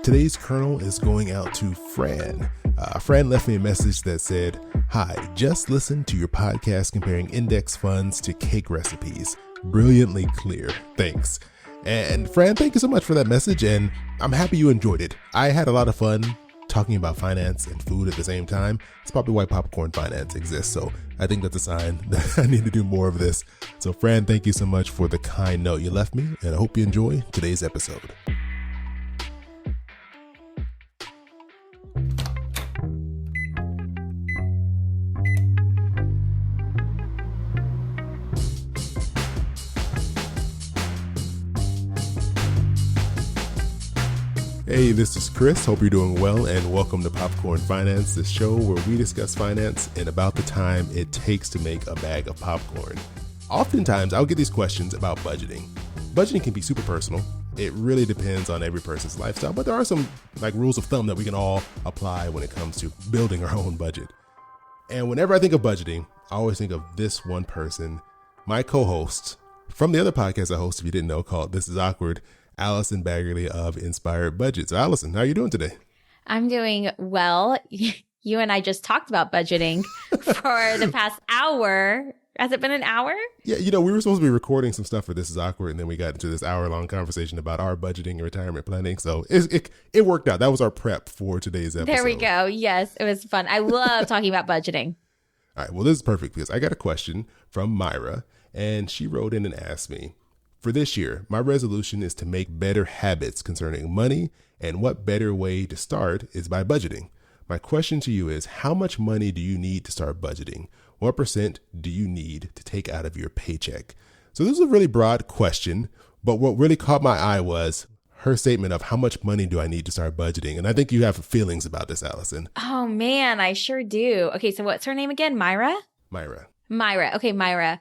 Today's kernel is going out to Fran. Fran left me a message that said, "Hi, just listened to your podcast comparing index funds to cake recipes. Brilliantly clear. Thanks." And Fran, thank you so much for that message, and I'm happy you enjoyed it. I had a lot of fun talking about finance and food at the same time. It's probably why popcorn finance exists, so I think that's a sign that I need to do more of this. So Fran, thank you so much for the kind note you left me, and I hope you enjoy today's episode. Hey, this is Chris. Hope you're doing well, and welcome to Popcorn Finance, the show where we discuss finance in about the time it takes to make a bag of popcorn. Oftentimes, I'll get these questions about budgeting. Budgeting can be super personal. It really depends on every person's lifestyle, but there are some rules of thumb that we can all apply when it comes to building our own budget. And whenever I think of budgeting, I always think of this one person, my co-host from the other podcast I host, if you didn't know, called This Is Awkward, Allison Baggerly of Inspired Budget. So Allison, how are you doing today? I'm doing well. You and I just talked about budgeting for the past hour. Has it been an hour? Yeah, we were supposed to be recording some stuff for This Is Awkward, and then we got into this hour-long conversation about our budgeting and retirement planning. So it worked out. That was our prep for today's episode. There we go. Yes, it was fun. I love talking about budgeting. All right, well, this is perfect because I got a question from Myra, and she wrote in and asked me, "For this year, my resolution is to make better habits concerning money, and what better way to start is by budgeting. My question to you is, how much money do you need to start budgeting? What percent do you need to take out of your paycheck?" So this is a really broad question, but what really caught my eye was her statement of how much money do I need to start budgeting? And I think you have feelings about this, Allison. Oh man, I sure do. Okay, so what's her name again? Myra? Myra. Okay, Myra.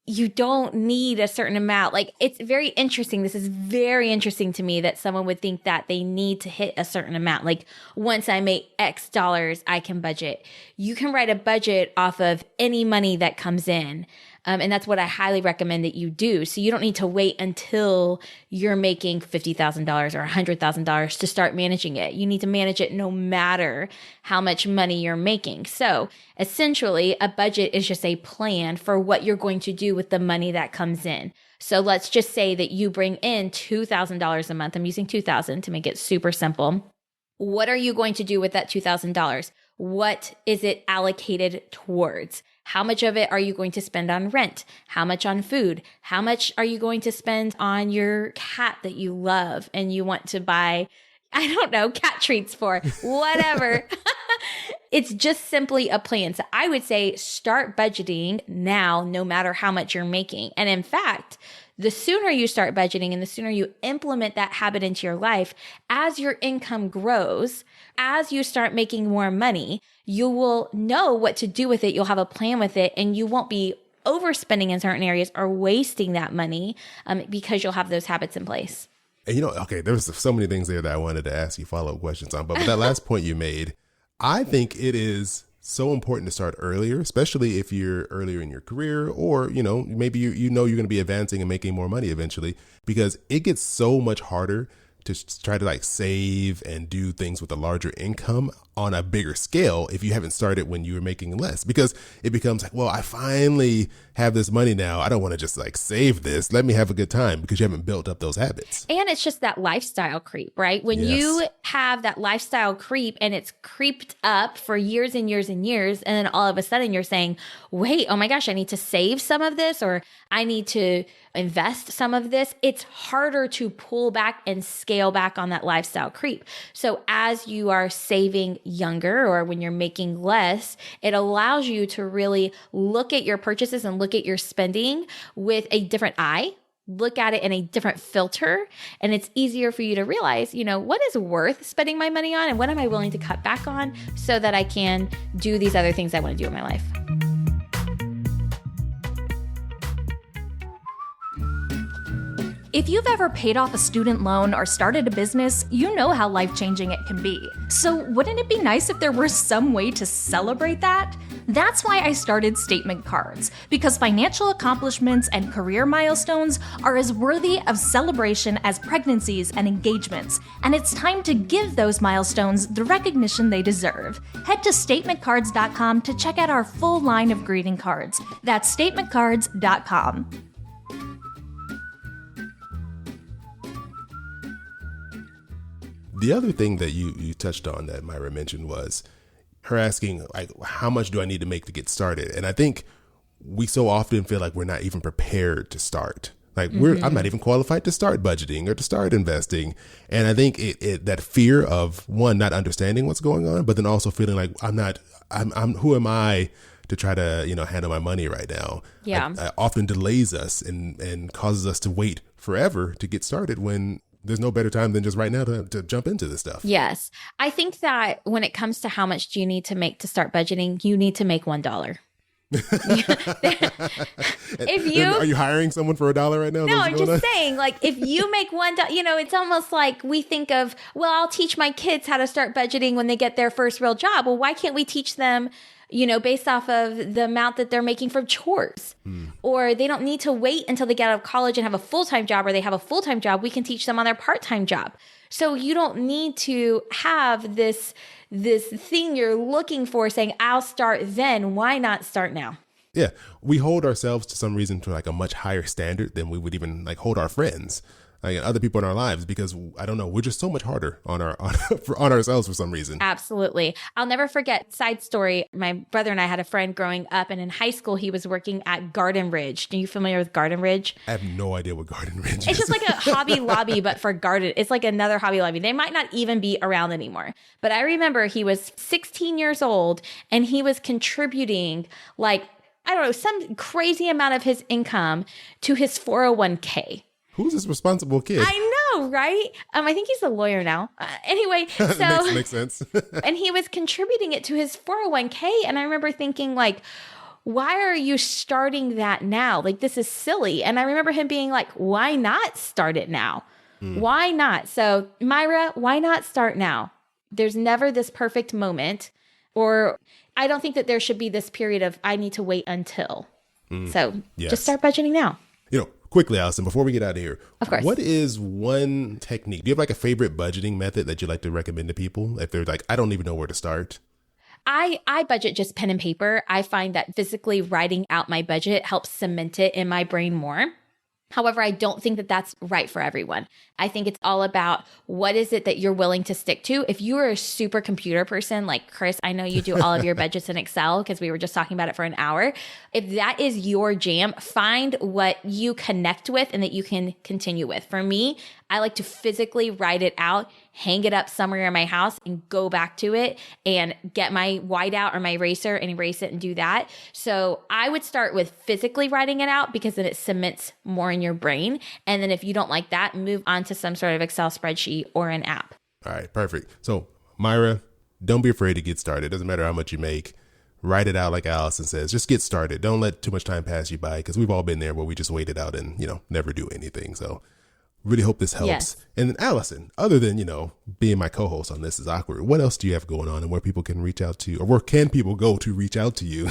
You don't need a certain amount. It's very interesting. This is very interesting to me that someone would think that they need to hit a certain amount. Once I make X dollars, I can budget. You can write a budget off of any money that comes in. And that's what I highly recommend that you do. So you don't need to wait until you're making $50,000 or $100,000 to start managing it. You need to manage it no matter how much money you're making. So essentially, a budget is just a plan for what you're going to do with the money that comes in. So let's just say that you bring in $2,000 a month. I'm using $2,000 to make it super simple. What are you going to do with that $2,000? What is it allocated towards? How much of it are you going to spend on rent? How much on food? How much are you going to spend on your cat that you love and you want to buy, cat treats for? Whatever. It's just simply a plan. So I would say start budgeting now, no matter how much you're making. And in fact, the sooner you start budgeting and the sooner you implement that habit into your life, as your income grows, as you start making more money, you will know what to do with it. You'll have a plan with it, and you won't be overspending in certain areas or wasting that money because you'll have those habits in place. And there's so many things there that I wanted to ask you follow-up questions on. But with that last point you made, I think it is so important to start earlier, especially if you're earlier in your career or, maybe you're going to be advancing and making more money eventually, because it gets so much harder to try to save and do things with a larger income on a bigger scale if you haven't started when you were making less, because it becomes I finally have this money now. I don't want to just save this. Let me have a good time, because you haven't built up those habits. And it's just that lifestyle creep, right? When you have that lifestyle creep and it's creeped up for years and years and years, and then all of a sudden you're saying, wait, oh my gosh, I need to save some of this, or I need to invest some of this. It's harder to pull back and scale back on that lifestyle creep. So as you are saving younger, or when you're making less, it allows you to really look at your purchases and look at your spending with a different eye, look at it in a different filter. And it's easier for you to realize, what is worth spending my money on and what am I willing to cut back on so that I can do these other things I want to do in my life. If you've ever paid off a student loan or started a business, you know how life-changing it can be. So wouldn't it be nice if there were some way to celebrate that? That's why I started statement cards, because financial accomplishments and career milestones are as worthy of celebration as pregnancies and engagements, and it's time to give those milestones the recognition they deserve. Head to statementcards.com to check out our full line of greeting cards. That's statementcards.com. The other thing that you touched on that Myra mentioned was her asking, like, how much do I need to make to get started? And I think we so often feel like we're not even prepared to start. Like I'm not even qualified to start budgeting or to start investing. And I think that fear of, one, not understanding what's going on, but then also feeling like I'm who am I to try to, handle my money right now? Yeah. Often delays us and causes us to wait forever to get started when there's no better time than just right now to jump into this stuff. Yes. I think that when it comes to how much do you need to make to start budgeting, you need to make $1. Are you hiring someone for $1 right now? No, I'm just saying, like, if you make $1, it's almost like we think of, well, I'll teach my kids how to start budgeting when they get their first real job. Well, why can't we teach them, based off of the amount that they're making from chores? Or they don't need to wait until they get out of college and have a full-time job, or they have a full-time job. We can teach them on their part-time job. So you don't need to have this thing you're looking for saying, I'll start then. Why not start now? Yeah. We hold ourselves to some reason to like a much higher standard than we would even like hold our friends, like other people in our lives, because I don't know, we're just so much harder on ourselves for some reason. Absolutely. I'll never forget, side story, my brother and I had a friend growing up, and in high school he was working at Garden Ridge. Are you familiar with Garden Ridge? I have no idea what Garden Ridge is. It's just like a Hobby Lobby, but for garden. It's like another Hobby Lobby. They might not even be around anymore. But I remember he was 16 years old and he was contributing like, I don't know, some crazy amount of his income to his 401k. Who's this responsible kid? I know, right? I think he's a lawyer now. Anyway, so makes sense. And he was contributing it to his 401k. And I remember thinking, like, why are you starting that now? Like, this is silly. And I remember him being like, why not start it now? Why not? So, Myra, why not start now? There's never this perfect moment, or I don't think that there should be this period of I need to wait until. So just start budgeting now. Quickly, Allison, before we get out of here, of course, what is one technique? Do you have like a favorite budgeting method that you'd like to recommend to people if they're like, I don't even know where to start? I budget just pen and paper. I find that physically writing out my budget helps cement it in my brain more. However, I don't think that that's right for everyone. I think it's all about what is it that you're willing to stick to. If you are a super computer person like Chris, I know you do all of your budgets in Excel because we were just talking about it for an hour. If that is your jam, find what you connect with and that you can continue with. For me, I like to physically write it out, hang it up somewhere in my house and go back to it and get my whiteout or my eraser and erase it and do that. So I would start with physically writing it out because then it cements more in your brain. And then if you don't like that, move on to some sort of Excel spreadsheet or an app. All right, perfect. So Myra, don't be afraid to get started. It doesn't matter how much you make. Write it out like Allison says. Just get started. Don't let too much time pass you by because we've all been there where we just wait it out and, never do anything. So really hope this helps. Yes. And then Allison, other than, being my co-host on This Is Awkward, what else do you have going on and where people can reach out to you, or where can people go to reach out to you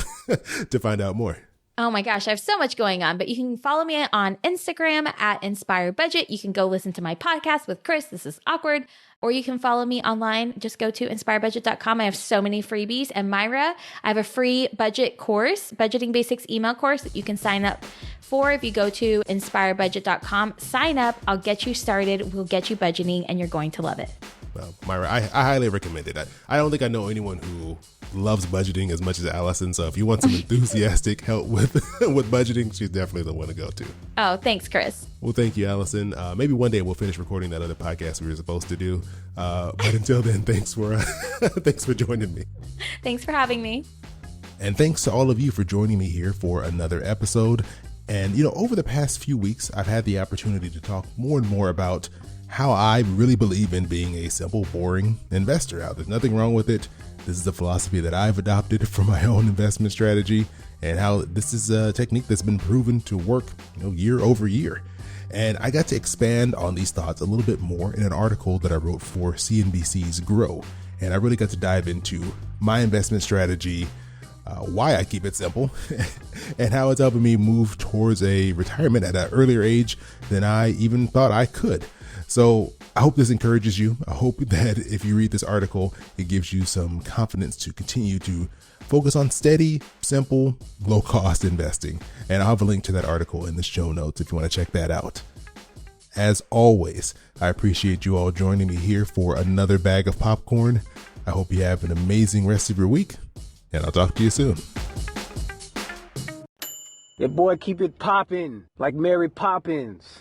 to find out more? Oh my gosh, I have so much going on, but you can follow me on Instagram at Inspire Budget. You can go listen to my podcast with Chris, This Is Awkward, or you can follow me online. Just go to inspirebudget.com. I have so many freebies. And Myra, I have a free budget course, Budgeting Basics email course that you can sign up for. If you go to inspirebudget.com, sign up. I'll get you started. We'll get you budgeting and you're going to love it. Well, Myra, I highly recommend it. I don't think I know anyone who loves budgeting as much as Allison. So if you want some enthusiastic help with budgeting, she's definitely the one to go to. Oh, thanks, Chris. Well, thank you, Allison. Maybe one day we'll finish recording that other podcast we were supposed to do. But until then, thanks for joining me. Thanks for having me. And thanks to all of you for joining me here for another episode. And, over the past few weeks, I've had the opportunity to talk more and more about how I really believe in being a simple, boring investor. There's nothing wrong with it. This is a philosophy that I've adopted for my own investment strategy, and how this is a technique that's been proven to work, year over year. And I got to expand on these thoughts a little bit more in an article that I wrote for CNBC's Grow. And I really got to dive into my investment strategy, why I keep it simple, and how it's helping me move towards a retirement at an earlier age than I even thought I could. So I hope this encourages you. I hope that if you read this article, it gives you some confidence to continue to focus on steady, simple, low-cost investing. And I'll have a link to that article in the show notes if you want to check that out. As always, I appreciate you all joining me here for another bag of popcorn. I hope you have an amazing rest of your week, and I'll talk to you soon. Yeah, boy, keep it poppin' like Mary Poppins.